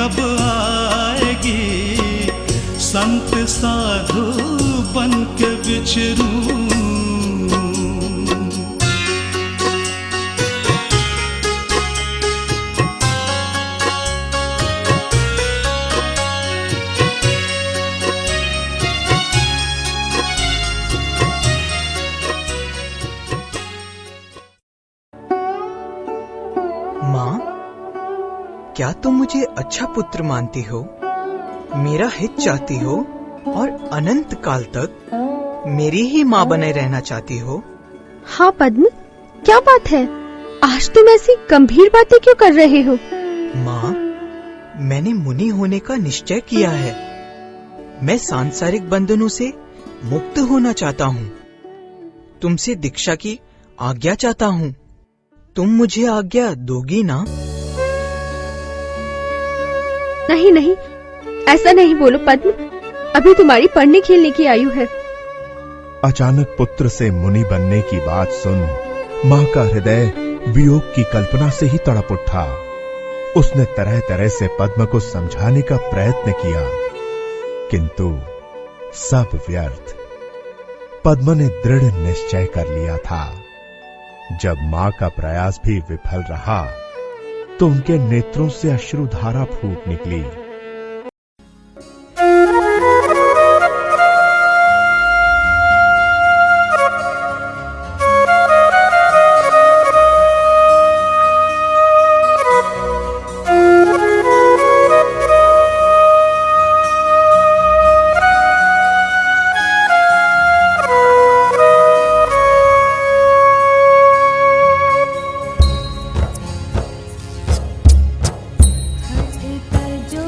कब आएगी, संत साधु बन के विचरूं। माँ, क्या तुम मुझे अच्छा पुत्र मानती हो, मेरा हित चाहती हो और अनंत काल तक मेरी ही माँ बने रहना चाहती हो? हाँ पद्म, क्या बात है? आज तुम ऐसी गंभीर बातें क्यों कर रहे हो? माँ, मैंने मुनि होने का निश्चय किया है। मैं सांसारिक बंधनों से मुक्त होना चाहता हूँ। तुमसे दीक्षा की आज्ञा चाहता हूँ। तुम मुझे आज्ञा दोगी ना? नहीं नहीं, ऐसा नहीं बोलो पद्म, अभी तुम्हारी पढ़ने खेलने की आयु है। अचानक पुत्र से मुनि बनने की बात सुन माँ का हृदय वियोग की कल्पना से ही तड़प उठा। उसने तरह तरह से पद्म को समझाने का प्रयत्न किया, किंतु सब व्यर्थ। पद्म ने दृढ़ निश्चय कर लिया था। जब मां का प्रयास भी विफल रहा तो उनके नेत्रों से अश्रुधारा फूट निकली। जो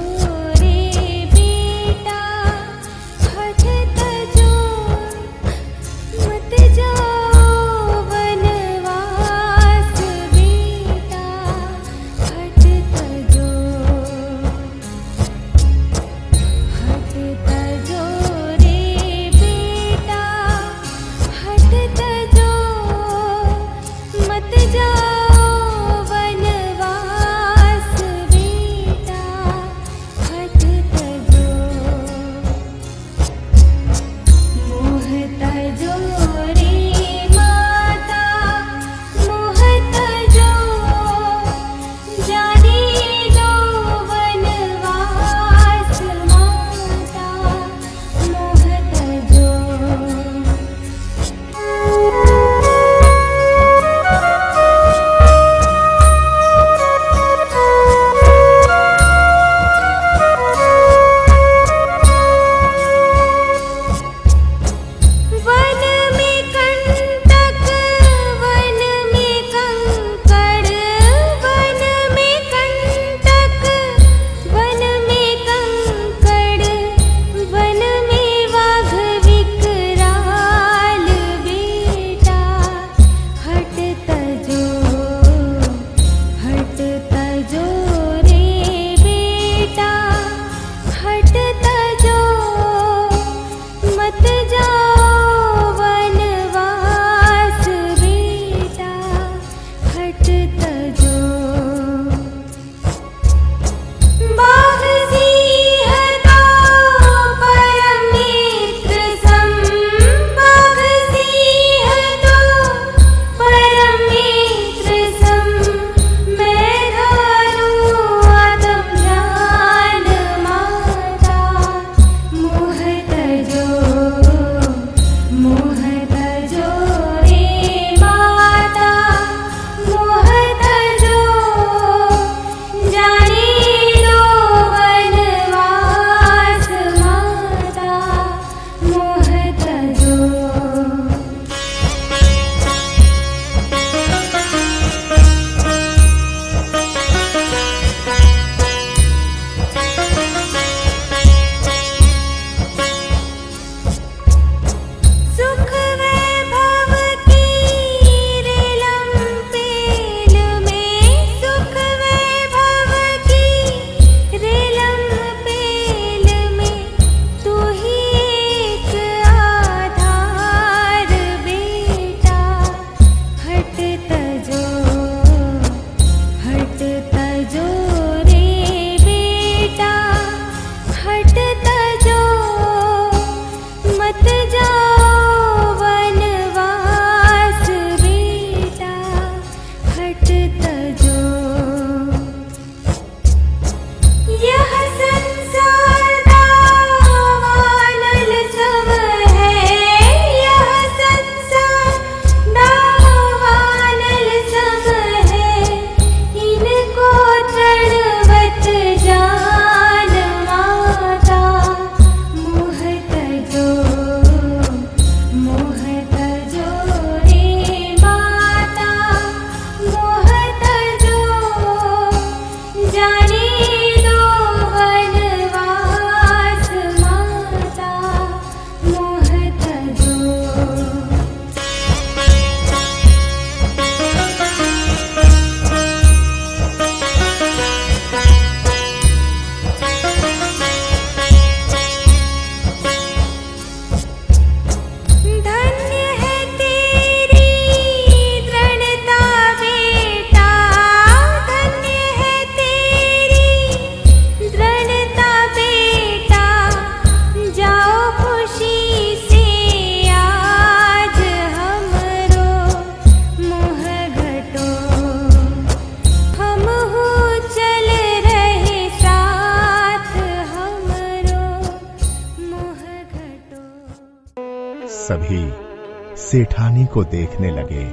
भी सेठानी को देखने लगे।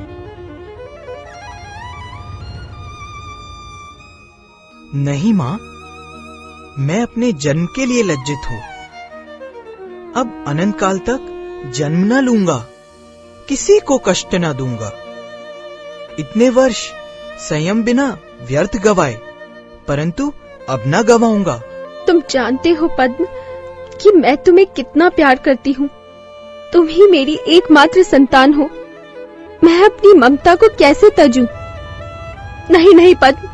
नहीं मां, मैं अपने जन्म के लिए लज्जित हूं। अब अनंत काल तक जन्म न लूंगा, किसी को कष्ट न दूंगा। इतने वर्ष संयम बिना व्यर्थ गवाए, परंतु अब न गवाऊंगा। तुम जानते हो पद्म कि मैं तुम्हें कितना प्यार करती हूँ। तुम ही मेरी एकमात्र संतान हो। मैं अपनी ममता को कैसे तजूं? नहीं नहीं पद्म,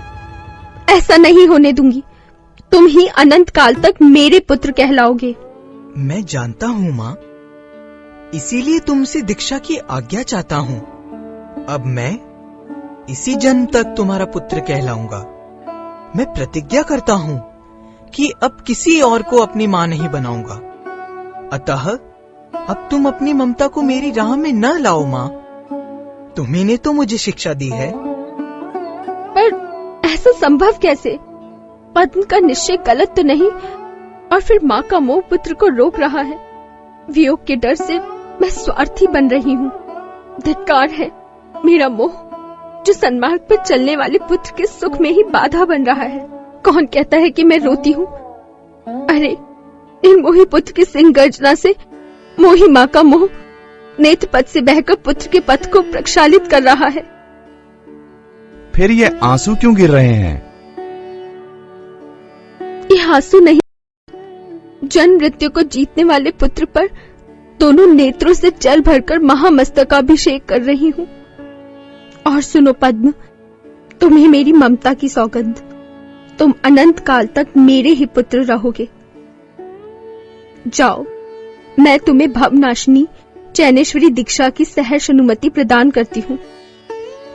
ऐसा नहीं होने दूंगी। तुम ही अनंत काल तक मेरे पुत्र कहलाओगे। मैं जानता हूँ माँ, इसीलिए तुमसे दीक्षा की आज्ञा चाहता हूँ। अब मैं इसी जन्म तक तुम्हारा पुत्र कहलाऊंगा। मैं प्रतिज्ञा करता हूँ कि अब किसी और को अपनी माँ नहीं बनाऊंगा। अतः अब तुम अपनी ममता को मेरी राह में न लाओ माँ। तुम्ही ने तो मुझे शिक्षा दी है। पर ऐसा संभव कैसे? पद्म का निश्चय गलत तो नहीं, और फिर माँ का मोह पुत्र को रोक रहा है। वियोग के डर से मैं स्वार्थी बन रही हूँ। धिक्कार है मेरा मोह, जो सन्मार्ग पर चलने वाले पुत्र के सुख में ही बाधा बन रहा है। कौन कहता है कि मैं रोती हूँ? अरे इन मोही पुत्र की सिंह गर्जना से मोही माँ का मोह नेत्र पथ से बहकर पुत्र के पथ को प्रक्षालित कर रहा है। फिर ये आंसू क्यों गिर रहे हैं? ये आंसू नहीं, जन्म मृत्यु को जीतने वाले पुत्र पर दोनों नेत्रों से जल भरकर महामस्तकाभिषेक कर रही हूँ। और सुनो पद्म, तुम्हें मेरी ममता की सौगंध, तुम अनंत काल तक मेरे ही पुत्र रहोगे। जाओ, मैं तुम्हें भवनाशिनी चैनेश्वरी दीक्षा की सहर्ष अनुमति प्रदान करती हूँ।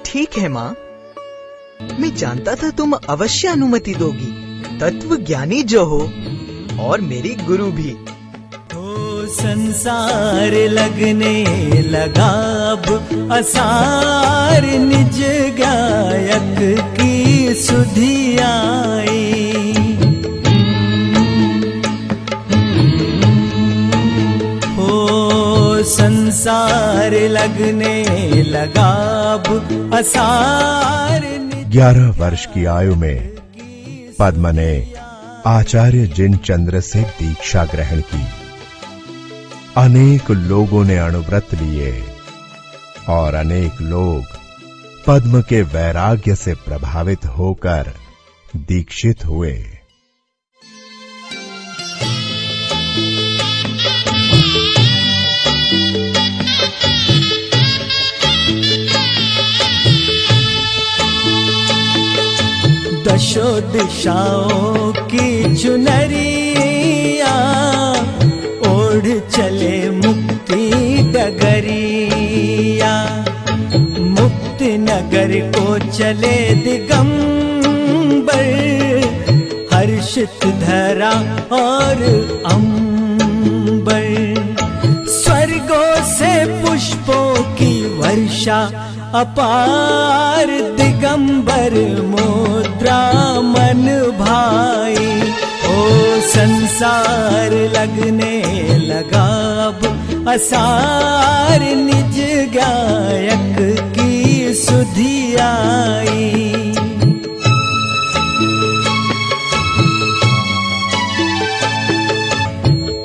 ठीक है माँ, मैं जानता था तुम अवश्य अनुमति दोगी। तत्व ज्ञानी जो हो और मेरी गुरु भी। संसार लगने लगा अब असार, निज गायक की सुधि आई। हो संसार लगने लगा अब असार। 11 वर्ष की आयु में पद्म ने आचार्य जिनचंद्र से दीक्षा ग्रहण की। अनेक लोगों ने अणुव्रत लिए और अनेक लोग पद्म के वैराग्य से प्रभावित होकर दीक्षित हुए। दशो दिशाओं की चुनरिया ओढ़ चले मुक्ति डगरिया। मुक्ति नगर को चले दिगंबर, हर्षित धरा और अंबर। स्वर्गों से पुष्पों की वर्षा अपार, दिगंबर मुद्रा मन भाई। ओ संसार लगने लगा अब असार, निज गायक की सुधि आई।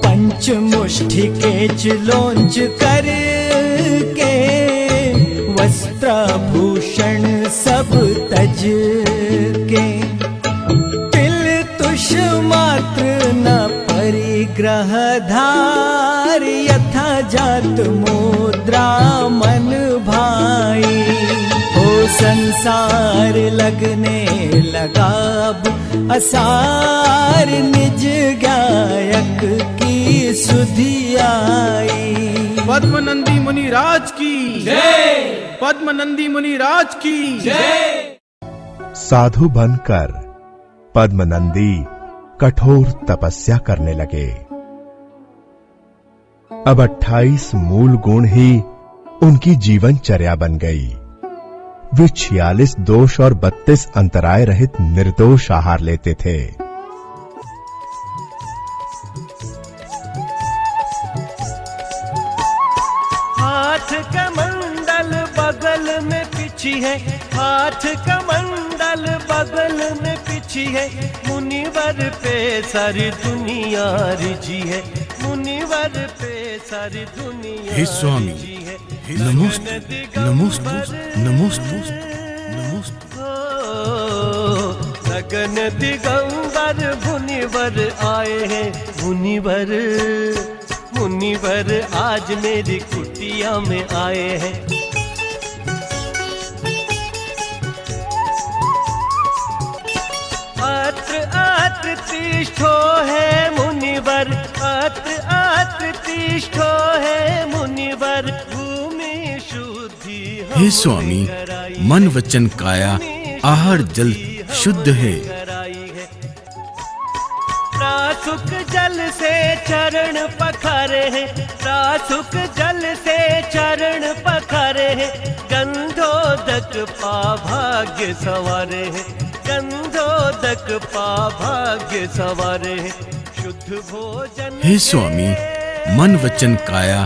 पंचमुष्टि के चिलोंच करके, वस्त्राभूषण सब तज के। तिल तुष मात्र न परिग्रह धार, यथा जात मुद्रा मन भाई। हो संसार लगने लगा अब असार, निज गायक की सुधि आई। पद्मनंदी मुनि राज की जय। पद्मनंदी मुनि राज की जय। साधु बनकर पद्मनंदी कठोर तपस्या करने लगे। अब 28 मूल गुण ही उनकी जीवनचर्या बन गई। वे 46 दोष और 32 अंतराय रहित निर्दोष आहार लेते थे। हाथ कमंडल बगल में पिछी है, हाथ कमंडल बगल में पिछी है, मुनिवर पे सारी दुनिया रिझी है, मुनिवर पे सारी दुनिया हे स्वामी, रिझी है। नमोस्तु, नमोस्तु, नमोस्तु, नमोस्तु। गगन दिगंबर मुनिवर आए हैं, मुनिवर मुनिवर आज मेरी कुटिया में आए हैं। अत्र अत्र तिष्ठो है मुनिवर, अत्र अत्र तिष्ठो है मुनिवर, भूमि शुद्धि हे स्वामी, मन वचन काया आहार जल शुद्ध है। प्रासुक जल से चरण पखारे हैं, प्रासुक जल से चरण पखारे हैं, गंधोदक पा भाग्य सवारे हैं, गंधोदक पा भाग्य सवारे हैं। शुद्ध भोजन हे स्वामी, मन वचन काया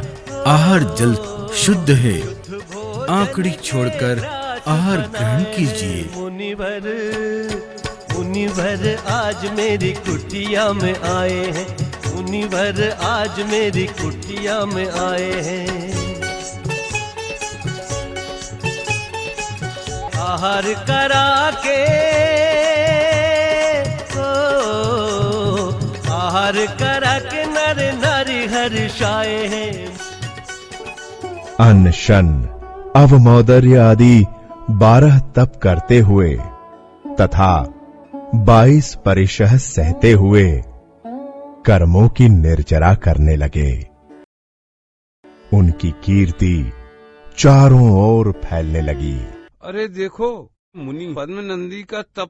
आहार जल शुद्ध है। आंकड़ी छोड़कर आहार ग्रहण कीजिए। मुनिवर मुनिवर आज मेरी कुटिया में आए हैं, मुनिवर आज मेरी कुटिया में आए हैं। आहार करा के आहार करा के नर नारी हर्षाए हैं। अन्न शन अवमौदर्य आदि 12 तप करते हुए तथा 22 परिशह सहते हुए कर्मों की निर्जरा करने लगे। उनकी कीर्ति चारों ओर फैलने लगी। अरे देखो, मुनि पद्मनंदी का तप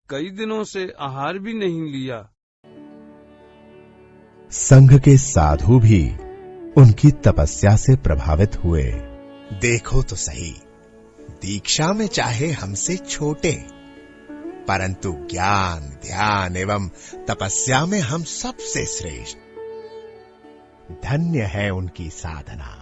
कई दिनों से आहार भी नहीं लिया। संघ के साधु भी उनकी तपस्या से प्रभावित हुए। देखो तो सही, दीक्षा में चाहे हमसे छोटे, परंतु ज्ञान ध्यान एवं तपस्या में हम सबसे श्रेष्ठ। धन्य है उनकी साधना।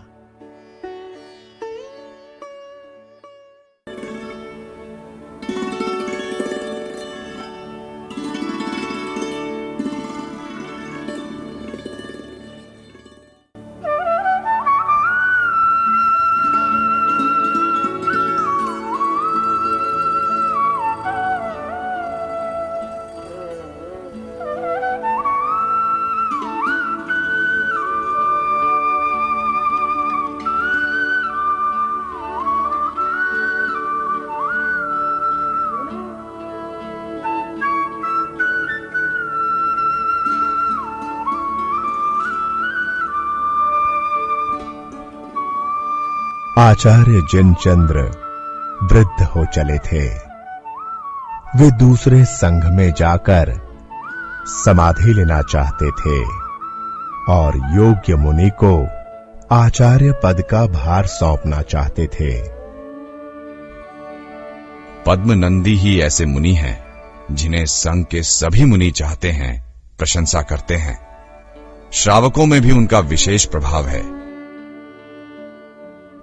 आचार्य जिनचंद्र वृद्ध हो चले थे। वे दूसरे संघ में जाकर समाधि लेना चाहते थे और योग्य मुनि को आचार्य पद का भार सौंपना चाहते थे। पद्मनंदी ही ऐसे मुनि हैं जिन्हें संघ के सभी मुनि चाहते हैं, प्रशंसा करते हैं। श्रावकों में भी उनका विशेष प्रभाव है।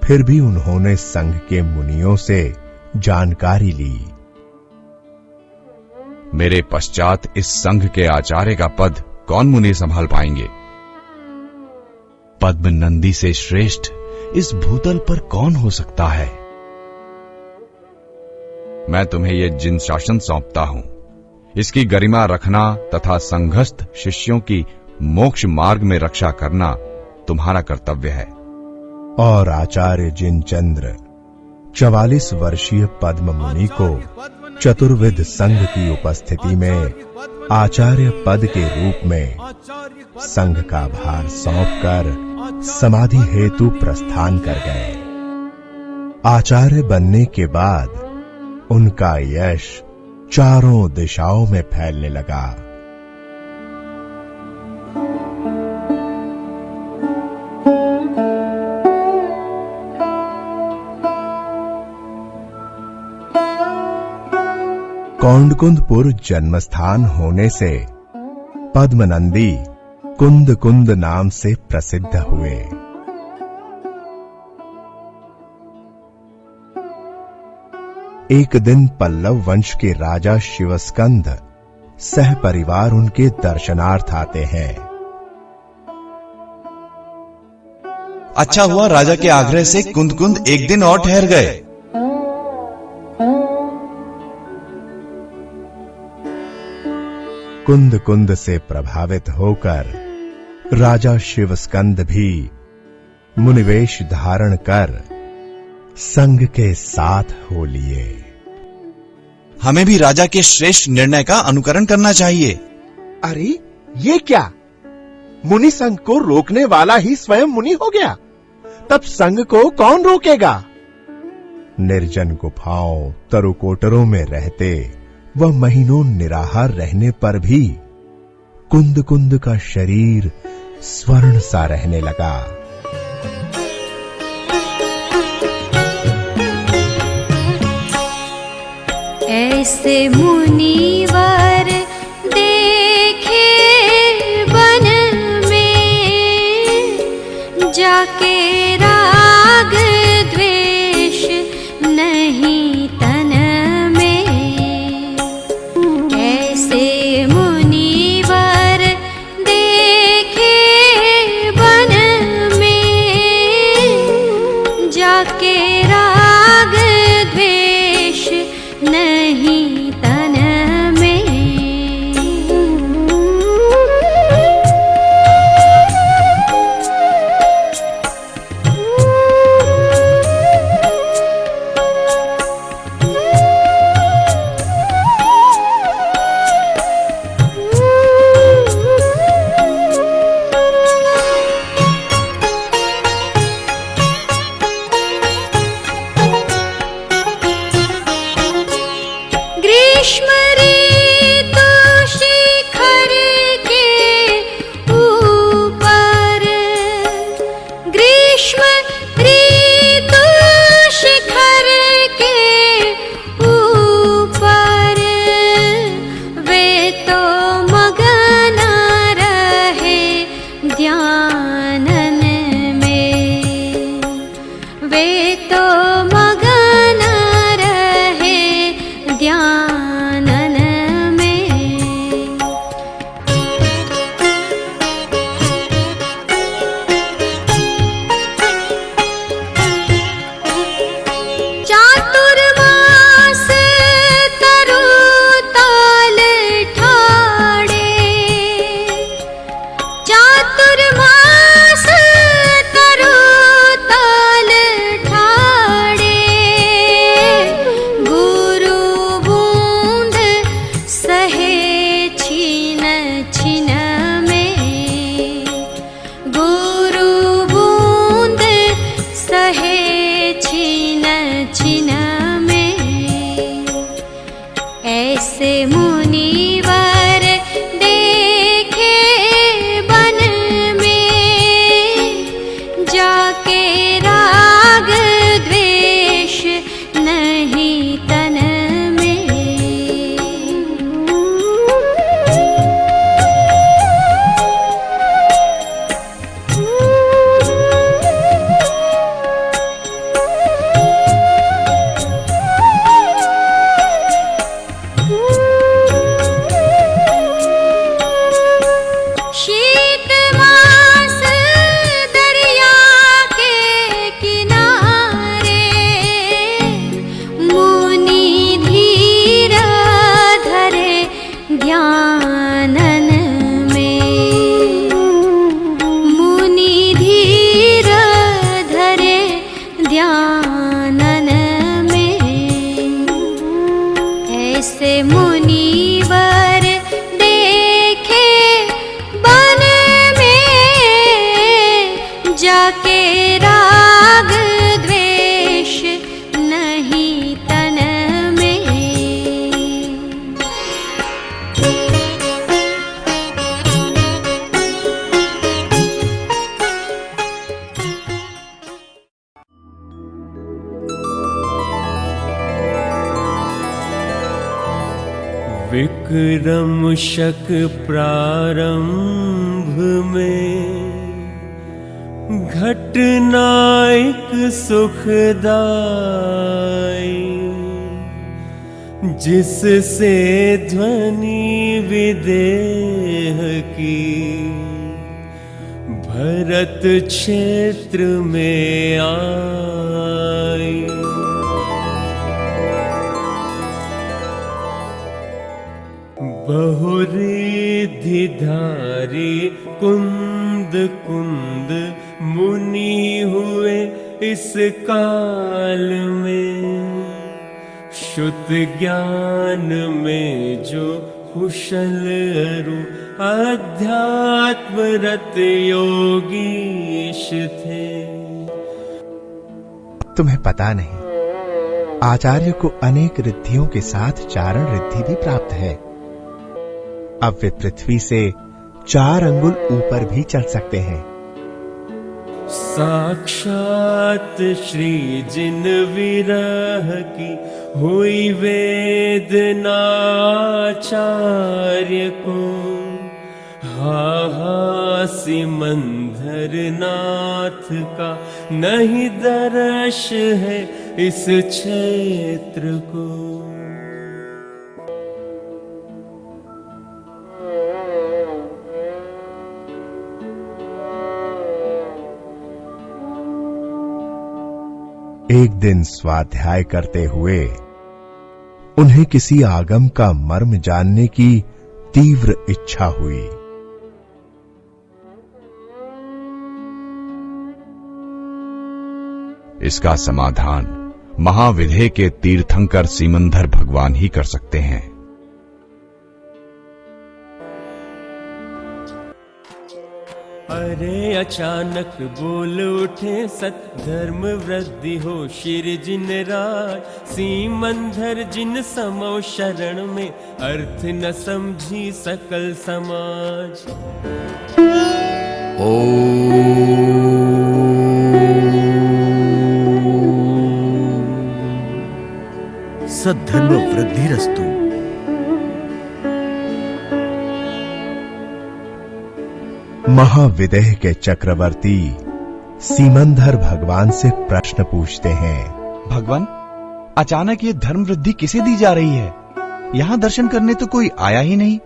फिर भी उन्होंने संघ के मुनियों से जानकारी ली। मेरे पश्चात इस संघ के आचार्य का पद कौन मुनि संभाल पाएंगे? पद्मनंदी से श्रेष्ठ इस भूतल पर कौन हो सकता है? मैं तुम्हें यह जिन शासन सौंपता हूं, इसकी गरिमा रखना तथा संघस्थ शिष्यों की मोक्ष मार्ग में रक्षा करना तुम्हारा कर्तव्य है। और आचार्य जिनचंद्र 44 वर्षीय पद्म मुनि को चतुर्विध संघ की उपस्थिति में आचार्य पद के रूप में संघ का भार सौंपकर समाधि हेतु प्रस्थान कर गए। आचार्य बनने के बाद उनका यश चारों दिशाओं में फैलने लगा। कौंडकुंदपुर जन्मस्थान होने से पद्मनंदी कुंद कुंद नाम से प्रसिद्ध हुए। एक दिन पल्लव वंश के राजा शिवस्कंद सह परिवार उनके दर्शनार्थ आते हैं। अच्छा हुआ राजा के आग्रह से कुंद कुंद एक दिन और ठहर गए। कुंद कुंद से प्रभावित होकर राजा शिवस्कंद भी मुनिवेश धारण कर संग के साथ हो लिए। हमें भी राजा के श्रेष्ठ निर्णय का अनुकरण करना चाहिए। अरे ये क्या, मुनि संघ को रोकने वाला ही स्वयं मुनि हो गया, तब संघ को कौन रोकेगा? निर्जन गुफाओं तरुकोटरों में रहते व महीनों निराहार रहने पर भी कुंद कुंद का शरीर स्वर्ण सा रहने लगा। ऐसे मुनिवर देखे वन में, जाके राग द्वेष नहीं तन में। ऐसे मुनिवर देखे वन में, जाके राग द्वेष नहीं तन में। ग्रीष्म ऋतु शिखर के ऊपर, ग्रीष्म ऋतु शिखर के ऊपर, वे तो मगन रहे ध्यानन में। वे तो मगन रहे ध्यानन में। चातुर्मास तरु ताल ठाड़े, चातुर्मास तरु ताल ठाड़े, गुरु बूंद सहे छीन छीन में। गुरु बूंद सहे छीन छीन में। ऐसे मुनिवर देखे वन में, जाके राग द्वेष नहीं तन में। शीत मास दरिया के किनारे, मुनि धीर धरे ध्यानन में। मुनि धीर धरे ध्यानन में। ऐसे मुनिवर देखे वन में, जाके राग द्वेष नहीं तन में। विक्रम शक प्रारंभ में, घटना एक सुखदाई। जिससे ध्वनि विदेह की भरत क्षेत्र में आई। बहुरिद्धि धारी कुंद कुंद मुनि हुए इस काल में। शुद्ध ज्ञान में जो कुशल अरु अध्यात्म रत योगीश थे। तुम्हें पता नहीं, आचार्य को अनेक रिद्धियों के साथ चारण रिद्धि भी प्राप्त है। अब वे पृथ्वी से 4 अंगुल ऊपर भी चल सकते हैं। साक्षात श्री जिन विरह की हुई वेदना आचार्य को। हा सिमंदर नाथ का नहीं दर्श है इस क्षेत्र को। एक दिन स्वाध्याय करते हुए उन्हें किसी आगम का मर्म जानने की तीव्र इच्छा हुई। इसका समाधान महाविधेय के तीर्थंकर सीमंधर भगवान ही कर सकते हैं। अरे अचानक बोल उठे सत धर्म वृद्धि हो शिर जिन राज। सीमंधर जिन समो शरण में अर्थ न समझी सकल समाज। सद्धर्म वृद्धिरस्तु। महाविदेह के चक्रवर्ती सीमंधर भगवान से प्रश्न पूछते हैं। भगवान, अचानक ये धर्म वृद्धि किसे दी जा रही है? यहाँ दर्शन करने तो कोई आया ही नहीं।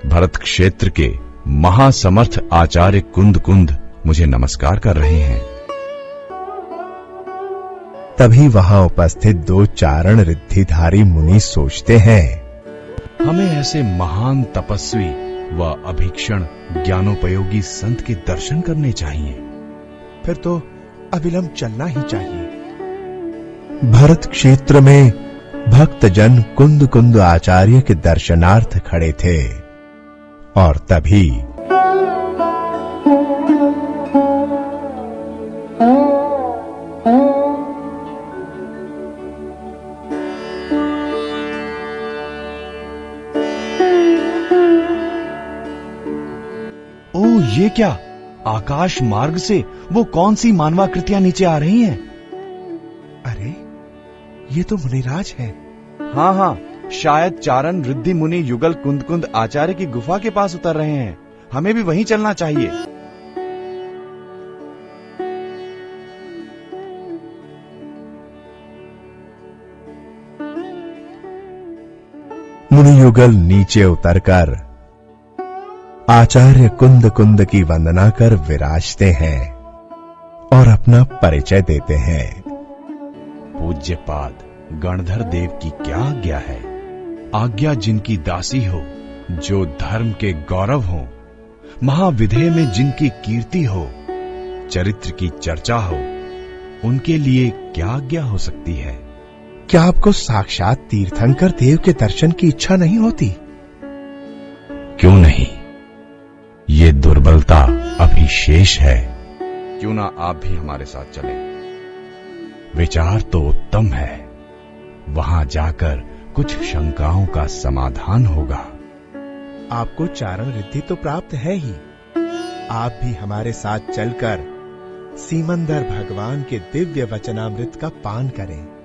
भरत क्षेत्र के महासमर्थ आचार्य कुंद कुंद मुझे नमस्कार कर रहे हैं। तभी वहां उपस्थित 2 चारण रिद्धिधारी मुनि सोचते हैं, हमें ऐसे महान तपस्वी व अभीक्षण ज्ञानोपयोगी संत के दर्शन करने चाहिए। फिर तो अविलंब चलना ही चाहिए। भरत क्षेत्र में भक्तजन कुंद कुंद आचार्य के दर्शनार्थ खड़े थे और तभी ये क्या? आकाश मार्ग से वो कौन सी मानवाकृतियां नीचे आ रही हैं? अरे, ये तो मुनिराज है। हाँ हाँ, शायद चारण रिद्धि मुनि युगल कुंद कुंद आचार्य की गुफा के पास उतर रहे हैं। हमें भी वहीं चलना चाहिए। मुनि युगल नीचे उतरकर आचार्य कुंद कुंद की वंदना कर विराजते हैं और अपना परिचय देते हैं। पूज्यपाद गणधर देव की क्या आज्ञा है? आज्ञा जिनकी दासी हो, जो धर्म के गौरव हो, महाविधेय में जिनकी कीर्ति हो, चरित्र की चर्चा हो, उनके लिए क्या आज्ञा हो सकती है? क्या आपको साक्षात तीर्थंकर देव के दर्शन की इच्छा नहीं होती? क्यों नहीं, ये दुर्बलता अभी शेष है। क्यों ना आप भी हमारे साथ चलें? विचार तो उत्तम है। वहां जाकर कुछ शंकाओं का समाधान होगा। आपको चारण रिद्धि तो प्राप्त है ही। आप भी हमारे साथ चलकर सीमंधर भगवान के दिव्य वचनामृत का पान करें।